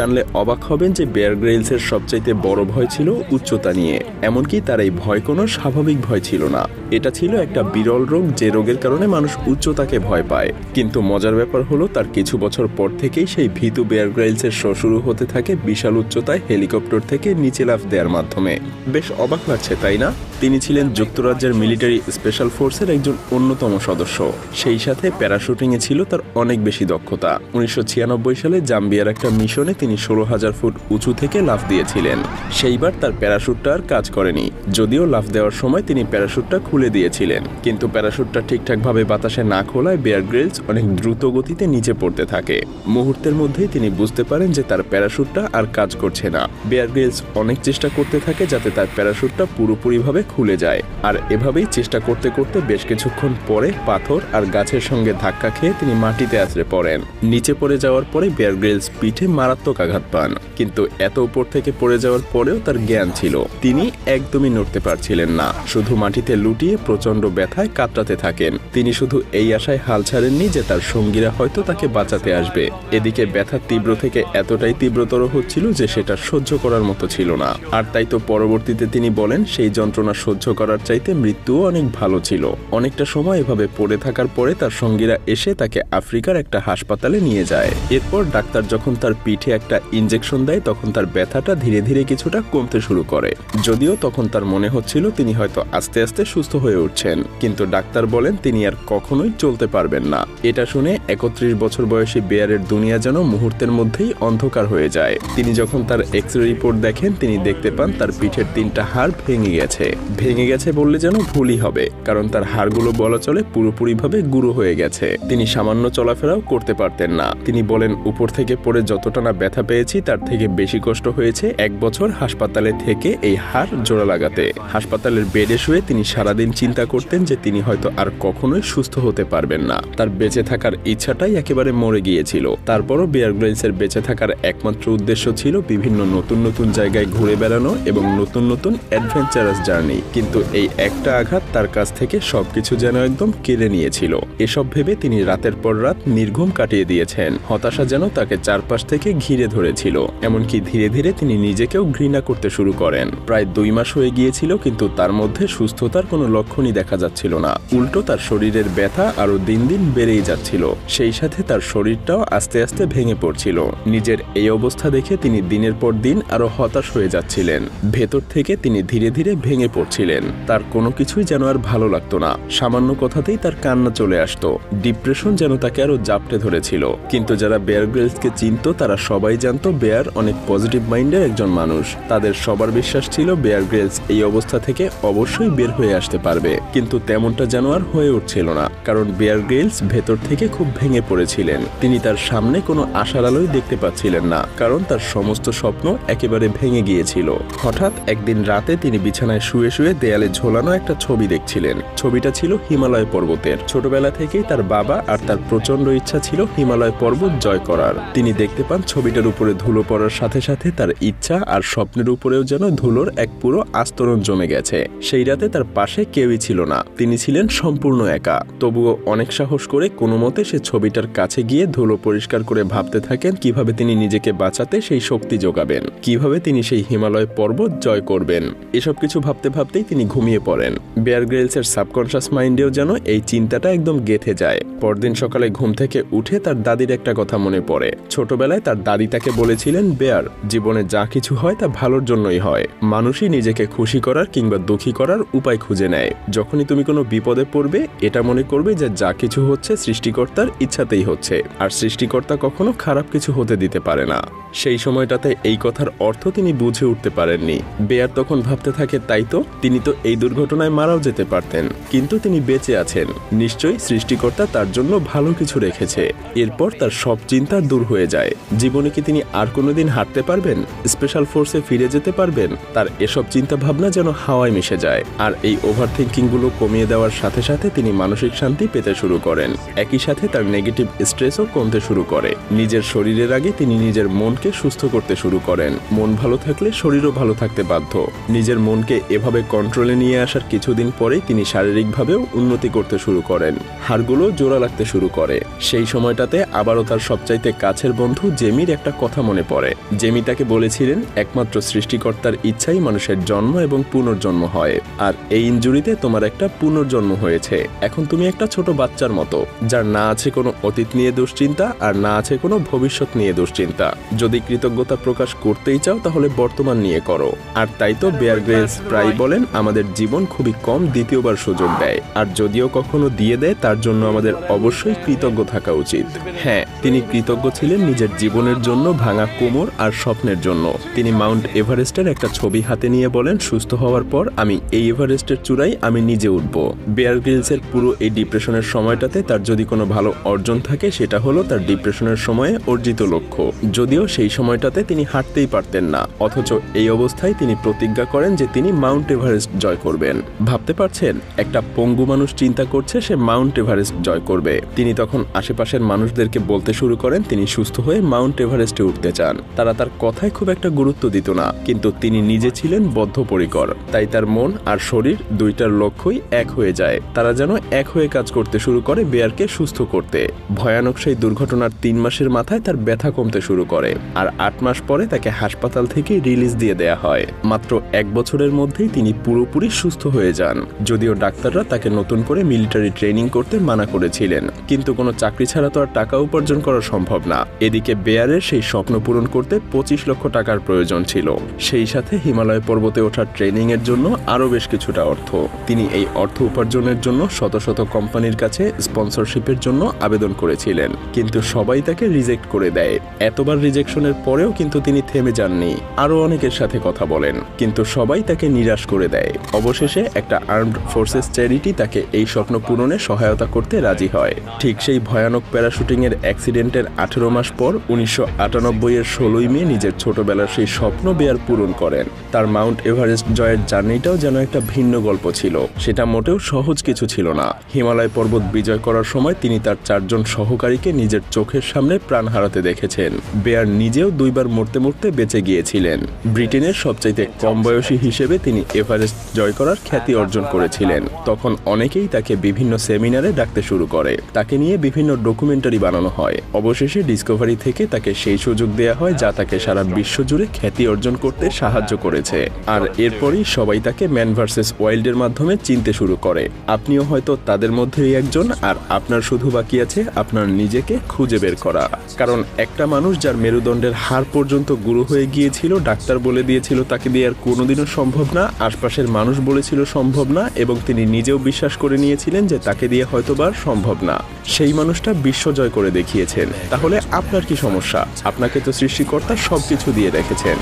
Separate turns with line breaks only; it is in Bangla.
জানলে অবাক হবেন যে বেয়ার গ্রিলসের সবচাইতে বড় ভয় ছিল উচ্চতা নিয়ে। এমনকি তার এই ভয় কোনো স্বাভাবিক ভয় ছিল না, এটা ছিল একটা বিরল রোগ, যে রোগের কারণে মানুষ উচ্চতাকে ভয় পায়। কিন্তু মজার ব্যাপার হলো তার কিছু বছর পর থেকেই সেই ভীতু বেয়ার গ্রিলসের শো শুরু হতে থাকে বিশাল উচ্চতায় হেলিকপ্টার থেকে নিচে লাফ দেওয়ার মাধ্যমে। বেশ অবাক লাগছে তাই না? তিনি ছিলেন যুক্তরাজ্যের মিলিটারি স্পেশাল ফোর্সের একজন অন্যতম সদস্য। সেই সাথে প্যারাশুটিংয়ে ছিল তার অনেক বেশি দক্ষতা। 1996 সালে জাম্বিয়ার একটা মিশনে তিনি 16,000 ফুট উঁচু থেকে লাফ দিয়েছিলেন। সেইবার তার প্যারাশুটটা আর কাজ করেনি, যদিও লাফ দেওয়ার সময় তিনি প্যারাশুটটা খুলে দিয়েছিলেন। কিন্তু প্যারাশুটটা ঠিকঠাকভাবে বাতাসে না খোলায় বেয়ার গ্রিলস অনেক দ্রুত গতিতে নিচে পড়তে থাকে। মুহূর্তের মধ্যেই তিনি বুঝতে পারেন যে তার প্যারাশুটটা আর কাজ করছে না। বেয়ার গ্রিলস অনেক চেষ্টা করতে থাকে যাতে তার প্যারাশুটটা পুরোপুরিভাবে খুলে যায়, আর এভাবেই চেষ্টা করতে করতে বেশ কিছুক্ষণ পরে পাথর আর গাছের সঙ্গে ধাক্কা খেয়ে তিনি মাটিতে আছড়ে পড়েন। নিচে পড়ে যাওয়ার পরে বেয়ার গ্রিলস পিঠে মারাত্মক আঘাত পান, কিন্তু এত উপর থেকে পড়ে যাওয়ার পরেও তার জ্ঞান ছিল। তিনি একদমই নড়তে পারছিলেন না, শুধু মাটিতে লুটিয়ে প্রচন্ড ব্যথায় কাতরাতে থাকেন। তিনি শুধু এই আশায় হাল ছাড়েননি যে তার সঙ্গীরা হয়তো তাকে বাঁচাতে আসবে। এদিকে ব্যথা তীব্র থেকে এতটাই তীব্রতর হচ্ছিল যে সেটা সহ্য করার মতো ছিল না। আর তাই তো পরবর্তীতে তিনি বলেন সেই যন্ত্রণা সহ্য করার চাইতে মৃত্যুও অনেক ভালো ছিল। অনেকটা সময় এভাবে পড়ে থাকার পরে তার সঙ্গীরা এসে তাকে আফ্রিকার একটা হাসপাতালে নিয়ে যায়। এরপর ডাক্তার যখন তার পিঠে একটা ইনজেকশন দেয় তখন তার ব্যথাটা ধীরে ধীরে কিছুটা কমতে শুরু করে। যদিও তখন তার মনে হচ্ছিল তিনি হয়তো আস্তে আস্তে সুস্থ হয়ে উঠছেন, কিন্তু ডাক্তার বলেন তিনি আর কখনোই চলতে পারবেন না। এটা শুনে 31 বছর বয়সী বেয়ারের দুনিয়া যেন মুহূর্তের মধ্যেই অন্ধকার হয়ে যায়। তিনি যখন তার এক্সরে রিপোর্ট দেখেন তিনি দেখতে পান তার পিঠের 3টা হাড় ভেঙে গেছে বললে যেন ভুলই হবে, কারণ তার হাড়গুলো বলা চলে পুরোপুরিভাবে গুঁড়ো হয়ে গেছে। তিনি সামান্য চলাফেরাও করতে পারতেন না। তিনি বলেন উপর থেকে পড়ে যতটা না ব্যথা পেয়েছি তার থেকে বেশি কষ্ট হয়েছে 1 বছর হাসপাতালে থেকে এই হাড় জোড়া লাগাতে। হাসপাতালের বেডে শুয়ে তিনি সারাদিন চিন্তা করতেন যে তিনি হয়তো আর কখনোই সুস্থ হতে পারবেন না। তার বেঁচে থাকার ইচ্ছাটাই একেবারে মরে গিয়েছিল। তারপরও বেয়ার গ্রিলসের বেঁচে থাকার একমাত্র উদ্দেশ্য ছিল বিভিন্ন নতুন নতুন জায়গায় ঘুরে বেড়ানো এবং নতুন নতুন অ্যাডভেঞ্চারাস জার্নি। কিন্তু এই একটা আঘাত তার কাছ থেকে সবকিছু যেন একদম কেড়ে নিয়েছিল। এসব ভেবে তিনি রাতের পর রাত নির্ঘুম কাটিয়ে দিয়েছেন। হতাশা যেন তাকে চারপাশ থেকে ঘিরে ধরেছিল। এমনকি ধীরে ধীরে তিনি নিজেকেও ঘৃণা করতে শুরু করেন। প্রায় 2 মাস হয়ে গিয়েছিল, কিন্তু তার মধ্যে সুস্থতার কোনো লক্ষণই দেখা যাচ্ছিল না। উল্টো তার শরীরের ব্যথা আরো দিন দিন বেড়েই যাচ্ছিল। সেই সাথে তার শরীরটাও আস্তে আস্তে ভেঙে পড়ছিল। নিজের এই অবস্থা দেখে তিনি দিনের পর দিন আরো হতাশ হয়ে যাচ্ছিলেন। ভেতর থেকে তিনি ধীরে ধীরে ভেঙে পড়ছিলেন। তার কোনো কিছুই যেন আর ভালো লাগতো না। সামান্য কথাতেই তার কান্না চলে আসতো। ডিপ্রেশন যেন তাকে আরো জাপটে ধরেছিল। কিন্তু যারা বেয়ার গ্রিলসকে চিনত তারা সবাই জানতো বেয়ার অনেক পজিটিভ মাইন্ডের একজন মানুষ। তাদের সবার বিশ্বাস ছিল বেয়ার গ্রিলস এই অবস্থা থেকে অবশ্যই বের হয়ে আসতে পারবে। কিন্তু তেমনটা যেন আর হয়ে উঠছিল না, কারণ বেয়ার গ্রিলস ভেতর থেকে খুব ভেঙে পড়েছিলেন। তিনি তার সামনে কোনো আশার আলোই দেখতে পাচ্ছিলেন না, কারণ তার সমস্ত স্বপ্ন একেবারে ভেঙে গিয়েছিল। হঠাৎ একদিন রাতে তিনি বিছানায় শুয়ে শুয়ে দেয়ালে ঝোলানো একটা ছবি দেখছিলেন। ছবিটা ছিল হিমালয় পর্বতের। ছোটবেলা থেকেই তার বাবা আর তার প্রচন্ড ইচ্ছা ছিল হিমালয় পর্বত জয় করার। তিনি দেখতে পান ছবিটার উপরে ধুলো পড়ার সাথে সাথে তার ইচ্ছা আর স্বপ্নের উপরেও যেন ধুলোর এক পুরো আস্তরণ জমে গেছে। সেই রাতে তার পাশে কেউই ছিল না, তিনি ছিলেন সম্পূর্ণ একা। তবুও অনেক সাহস করে কোনো মতে সে ছবিটার কাছে গিয়ে ধুলো পরিষ্কার করে ভাবতে থাকেন কিভাবে তিনি নিজেকে বাঁচাতে সেই শক্তি যোগাবেন, কিভাবে তিনি সেই হিমালয় পর্বত জয় করবেন। এসব কিছু ভাবতে ভাবতেই তিনি ঘুমিয়ে পড়েন। বেয়ার গ্রিলসের সাবকনশাস মাইন্ডেও যেন এই চিন্তাটা একদম গেঁথে যায়। পরদিন সকালে ঘুম থেকে উঠে তার দাদির একটা কথা মনে পড়ে। ছোটবেলায় তার দাদি তাকে বলেছিলেন, বেয়ার, জীবনে যা কিছু হয় তা ভালোর জন্যই হয়। মানুষই নিজেকে খুশি করার কিংবা দুঃখী করার উপায় খুঁজে নেয়। যখনই তুমি কোনো বিপদে পড়বে এটা মনে করবে যে যা কিছু হচ্ছে সৃষ্টিকর্তার ইচ্ছাতেই হচ্ছে, আর সৃষ্টিকর্তা কখনো খারাপ কিছু হতে দিতে পারে না। সেই সময়টাতে এই কথার অর্থ তিনি বুঝে উঠতে পারেননি। বেয়ার তখন ভাবতে থাকে, তাই তো, তিনি তো এই দুর্ঘটনায় মারাও যেতে পারতেন, কিন্তু তিনি বেঁচে আছেন, নিশ্চয়ই সৃষ্টিকর্তা তার জন্য ভালো কিছু রেখেছে। এরপর তার সব চিন্তা দূর হয়ে যায়। জীবনে কি তিনি আর কোনোদিন হাঁটতে পারবেন, স্পেশাল ফোর্সে ফিরে যেতে পারবেন? তার এসব চিন্তা ভাবনা যেন হাওয়ায় মিশে যায়। আর এই ওভার থিঙ্কিং গুলো কমিয়ে দেওয়ার সাথে সাথে তিনি মানসিক শান্তি পেতে শুরু করেন। একই সাথে তার নেগেটিভ স্ট্রেসও কমতে শুরু করে। নিজের শরীরের আগে তিনি নিজের মনকে সুস্থ করতে শুরু করেন। মন ভালো থাকলে শরীরও ভালো থাকতে বাধ্য। নিজের মনকে এভাবে কন্ট্রোলে নিয়ে আসার কিছুদিন পরেই তিনি শারীরিকভাবেও উন্নতি করতে শুরু করেন। হাড়গুলো জোড়া লাগতে শুরু করে। সেই সময়টাতে আবারও তার সবচাইতে কাছের বন্ধু জেমির একটা একটা কথা মনে পড়ে। জেমি তাকে বলেছিলেন একমাত্র সৃষ্টিকর্তার ইচ্ছাই মানুষের জন্ম এবং পুনর্জন্ম হয়, আর এই ইনজুরিতে তোমার একটা পুনর্জন্ম হয়েছে। এখন তুমি একটা ছোট বাচ্চার মতো, যার না আছে কোনো অতীত নিয়ে দুশ্চিন্তা আর না আছে কোনো ভবিষ্যৎ নিয়ে দুশ্চিন্তা। যদি কৃতজ্ঞতা প্রকাশ করতেই চাও তাহলে বর্তমান নিয়ে করো। আর তাই তো বেয়ার গ্রিলস প্রায় বলেন আমাদের জীবন খুবই কম দ্বিতীয়বার সুযোগ দেয়, আর যদিও কখনো দিয়ে দেয় তার জন্য আমাদের অবশ্যই কৃতজ্ঞ থাকা উচিত। হ্যাঁ, তিনি কৃতজ্ঞ ছিলেন নিজের জীবনের জন্য, ভাঙা কোমর আর স্বপ্নের জন্য। তিনি মাউন্ট এভারেস্টের একটা ছবি হাতে নিয়ে বলেন, সুস্থ হওয়ার পর আমি এই এভারেস্টের চূড়ায় আমি নিজে উঠব। বেয়ার গ্রিলসের পুরো এই ডিপ্রেশনের সময়টাতে তার যদি কোনো ভালো অর্জন থাকে সেটা হলো তার ডিপ্রেশনের সময়ে অর্জিত লক্ষ্য। যদিও সেই সময়টাতে তিনি হাঁটতেই পারতেন না, অথচ এই অবস্থায় তিনি প্রতিজ্ঞা করেন যে তিনি মাউন্ট এভারেস্ট জয় করবেন। ভাবতে পারছেন, একটা পঙ্গু মানুষ চিন্তা করছে সে মাউন্ট এভারেস্ট জয় করবে। তিনি তখন আশেপাশের মানুষদেরকে বলতে শুরু করেন তিনি সুস্থ হয়ে মাউন্ট এভারেস্টে উঠতে চান। তারা তার কথায় খুব একটা গুরুত্ব দিত না, কিন্তু তিনি নিজে ছিলেন বদ্ধপরিকর। তাই তার মন আর শরীর দুইটার লক্ষ্যই এক হয়ে যায়। তারা যেন এক হয়ে কাজ করতে শুরু করে বেয়ারকে সুস্থ করতে। ভয়ানক সেই দুর্ঘটনার 3 মাসের মাথায় তার ব্যথা কমতে শুরু করে, আর 8 মাস পরে তাকে হাসপাতাল থেকে রিলিজ দিয়ে দেয়া হয়। মাত্র 1 বছরের মধ্যেই তিনি পুরোপুরি সুস্থ হয়ে যান। যদিও ডাক্তাররা তাকে নতুন করে মিলিটারি ট্রেনিং করতে মানা করেছিলেন, কিন্তু কোনো চাকরি ছাড়া তো আর টাকা উপার্জন করা সম্ভব না। এদিকে বেয়ারের সেই স্বপ্ন পূরণ করতে 25 লক্ষ টাকার প্রয়োজন ছিল, সেই সাথে হিমালয় পর্বতে ওঠার ট্রেনিং এর জন্য আরও বেশ কিছুটা অর্থ। তিনি এই অর্থ উপার্জনের জন্য শত শত কোম্পানির কাছে স্পন্সরশিপের জন্য আবেদন করেছিলেন, কিন্তু সবাই তাকে রিজেক্ট করে দেয়। এতবার রিজেকশনের পরেও কিন্তু তিনি থেমে যাননি, আরও অনেকের সাথে কথা বলেন, কিন্তু সবাই তাকে নিরাশ করে দেয়। অবশেষে একটা আর্মড ফোর্সেস চ্যারিটি তাকে এই স্বপ্ন পূরণে সহায়তা করতে রাজি হয়। ঠিক সেই ভয়ানক প্যারাশুটিং এর অ্যাক্সিডেন্টের 18 মাস পর 1998 এর 16ই মে নিজের ছোটবেলার সেই স্বপ্ন বেয়ার পূরণ করেন। তার মাউন্ট এভারেস্ট জয়ের জার্নিটাও যেন একটা ভিন্ন গল্প ছিল। সেটা মোটেও সহজ কিছু ছিল না। হিমালয় পর্বত বিজয় করার সময় তিনি তার 4 জন সহকারীকে নিজের চোখের সামনে প্রাণ হারাতে দেখেছেন। বেয়ার নিজেও 2 বার মরতে মরতে বেঁচে গিয়েছিলেন। ব্রিটেনের সবচাইতে কম বয়সী হিসেবে তিনি এভারেস্ট জয় করার খ্যাতি অর্জন করেছিলেন। তখন অনেকেই তাকে বিভিন্ন সেমিনারে ডাকতে শুরু করে, তাকে নিয়ে বিভিন্ন ডকুমেন্টারি বানানো হয়। অবশেষে ডিসকভারি থেকে তাকে সেই সুযোগ দেয়া হয় যা তাকে সারা বিশ্ব জুড়ে খ্যাতি অর্জন করতে সাহায্য করেছে। আর এরপরই সবাই তাকে ম্যান ভার্সেস ওয়াইল্ডের মাধ্যমে চিনতে শুরু করে। আপনিও হয়তো তাদের মধ্যেই একজন, আর আপনার শুধু বাকি আছে আপনার নিজেকে খুঁজে বের করা। কারণ একটা মানুষ যার মেরুদণ্ডের হাড় পর্যন্ত গুঁড়ো হয়ে গিয়েছিল, ডাক্তার বলে দিয়েছিল তাকে দিয়ে আর কোনোদিনও সম্ভব না, আশপাশের মানুষ বলেছিল সম্ভব না, এবং তিনি নিজেও বিশ্বাস করে নিয়েছিলেন যে তাকে দিয়ে হয়তোবা সম্ভব না, সেই মানুষটা বিশ্ব জয় করে দেখিয়েছেন। তাহলে আপনার কি সমস্যা? আপনাকে তো সৃষ্টিকর্তা সবকিছু দিয়ে রেখেছেন।